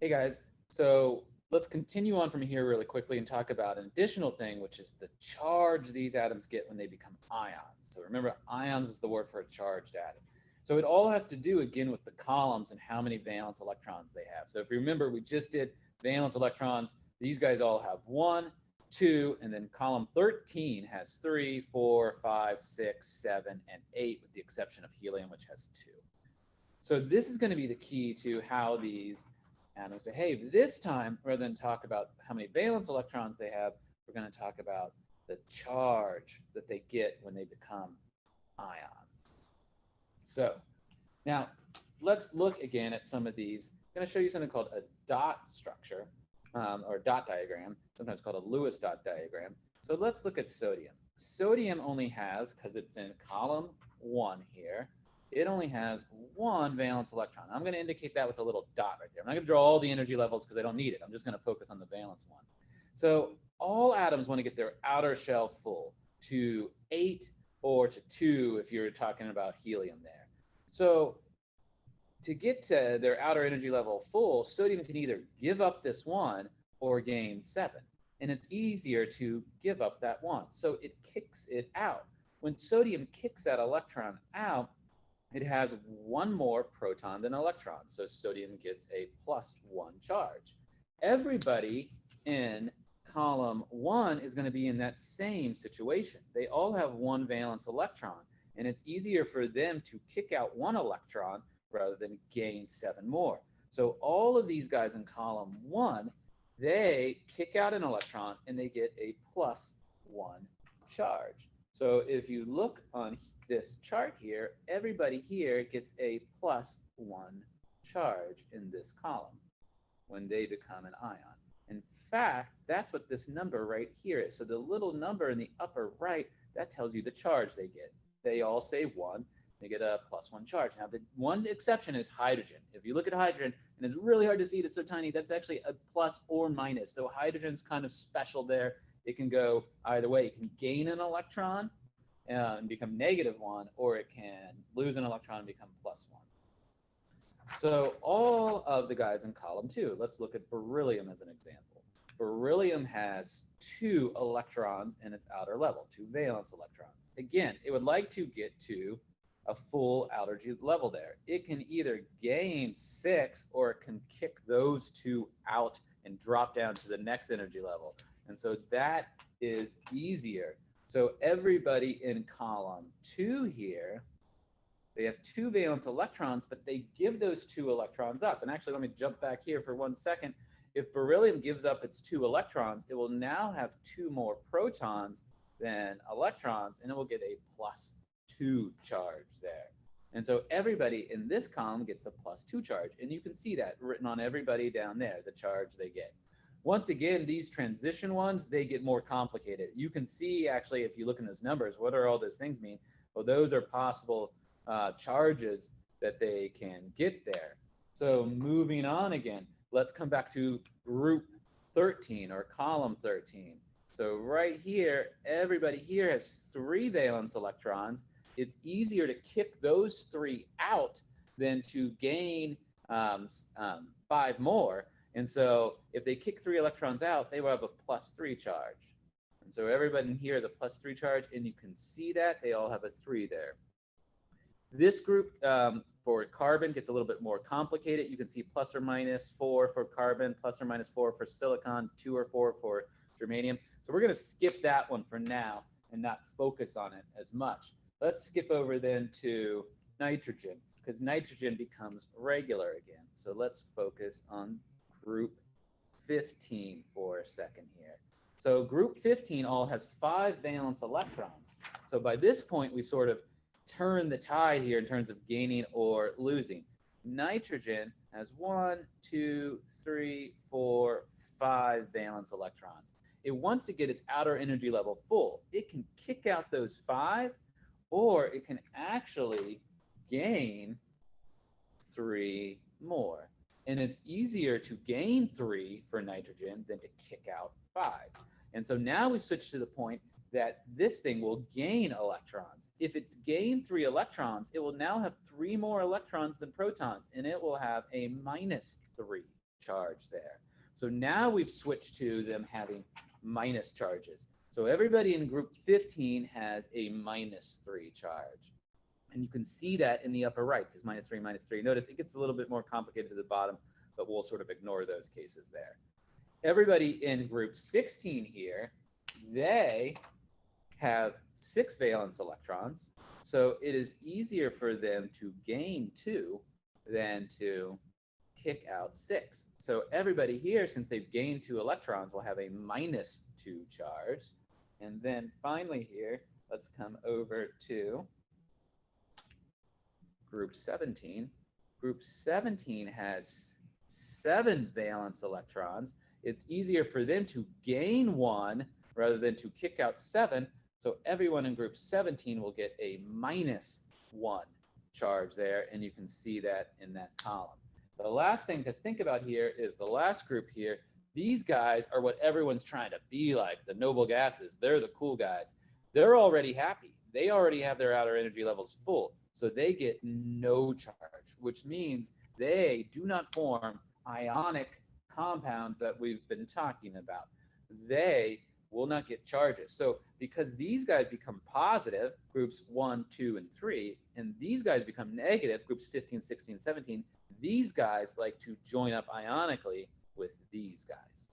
Hey guys, so let's continue on from here really quickly and talk about an additional thing, which is the charge these atoms get when they become ions. So remember, ions is the word for a charged atom. So it all has to do again with the columns and how many valence electrons they have. So if you remember, we just did valence electrons. These guys all have 1, 2, and then column 13 has 3, 4, 5, 6, 7, and 8, with the exception of helium, which has 2. So this is going to be the key to how these atoms behave. This time, rather than talk about how many valence electrons they have, we're going to talk about the charge that they get when they become ions. So now let's look again at some of these. I'm going to show you something called a dot structure, or dot diagram, sometimes called a Lewis dot diagram. So let's look at sodium. Sodium only has, because it's in column 1 here, it only has 1 valence electron. I'm going to indicate that with a little dot right there. I'm not going to draw all the energy levels because I don't need it. I'm just going to focus on the valence one. So all atoms want to get their outer shell full to 8 or to 2 if you're talking about helium there. So to get to their outer energy level full, sodium can either give up this 1 or gain 7. And it's easier to give up that 1. So it kicks it out. When sodium kicks that electron out, it has 1 more proton than electron. So sodium gets a +1 charge. Everybody in column 1 is going to be in that same situation. They all have 1 valence electron, and it's easier for them to kick out 1 electron rather than gain 7 more. So all of these guys in column 1, they kick out an electron and they get a +1 charge. So if you look on this chart here, everybody here gets a +1 charge in this column when they become an ion. In fact, that's what this number right here is. So the little number in the upper right, that tells you the charge they get. They all say 1, they get a +1 charge. Now, the one exception is hydrogen. If you look at hydrogen, and it's really hard to see it, it's so tiny, that's actually a plus or minus. So hydrogen's kind of special there. It can go either way. It can gain an electron and become -1, or it can lose an electron and become +1. So all of the guys in column 2, let's look at beryllium as an example. Beryllium has 2 electrons in its outer level, 2 valence electrons. Again, it would like to get to a full outer level there. It can either gain 6 or it can kick those 2 out and drop down to the next energy level. And so that is easier. So everybody in column 2 here, they have 2 valence electrons, but they give those 2 electrons up. And actually, let me jump back here for 1 second. If beryllium gives up its 2 electrons, it will now have 2 more protons than electrons, and it will get a +2 charge there. And so everybody in this column gets a +2 charge. And you can see that written on everybody down there, the charge they get. Once again, these transition ones, they get more complicated. You can see, actually, if you look in those numbers, what are all those things mean? Well, those are possible charges that they can get there. So moving on again, let's come back to group 13 or column 13. So right here, everybody here has 3 valence electrons. It's easier to kick those 3 out than to gain 5 more. And so if they kick 3 electrons out, they will have a +3 charge. And so everybody in here has a +3 charge, and you can see that they all have a 3 there. This group for carbon gets a little bit more complicated. You can see ±4 for carbon, ±4 for silicon, 2 or 4 for germanium. So we're going to skip that one for now and not focus on it as much. Let's skip over then to nitrogen, because nitrogen becomes regular again. So let's focus on group 15 for a second here. So group 15 all has 5 valence electrons. So by this point, we sort of turn the tide here in terms of gaining or losing. Nitrogen has 1, 2, 3, 4, 5 valence electrons. It wants to get its outer energy level full. It can kick out those 5, or it can actually gain 3 more. And it's easier to gain 3 for nitrogen than to kick out 5. And so now we switch to the point that this thing will gain electrons. If it's gained 3 electrons, it will now have 3 more electrons than protons, and it will have a -3 charge there. So now we've switched to them having minus charges. So everybody in group 15 has a -3 charge. And you can see that in the upper right. It says -3, -3. Notice it gets a little bit more complicated at the bottom, but we'll sort of ignore those cases there. Everybody in group 16 here, they have 6 valence electrons. So it is easier for them to gain 2 than to kick out 6. So everybody here, since they've gained 2 electrons, will have a -2 charge. And then finally here, let's come over to group 17. Group 17 has 7 valence electrons. It's easier for them to gain 1 rather than to kick out 7. So everyone in group 17 will get a -1 charge there, and you can see that in that column. The last thing to think about here is the last group here. These guys are what everyone's trying to be like, the noble gases. They're the cool guys. They're already happy. They already have their outer energy levels full, so they get no charge, which means they do not form ionic compounds that we've been talking about. They will not get charges. So because these guys become positive, groups 1, 2, and 3, and these guys become negative, groups 15, 16, 17, these guys like to join up ionically with these guys.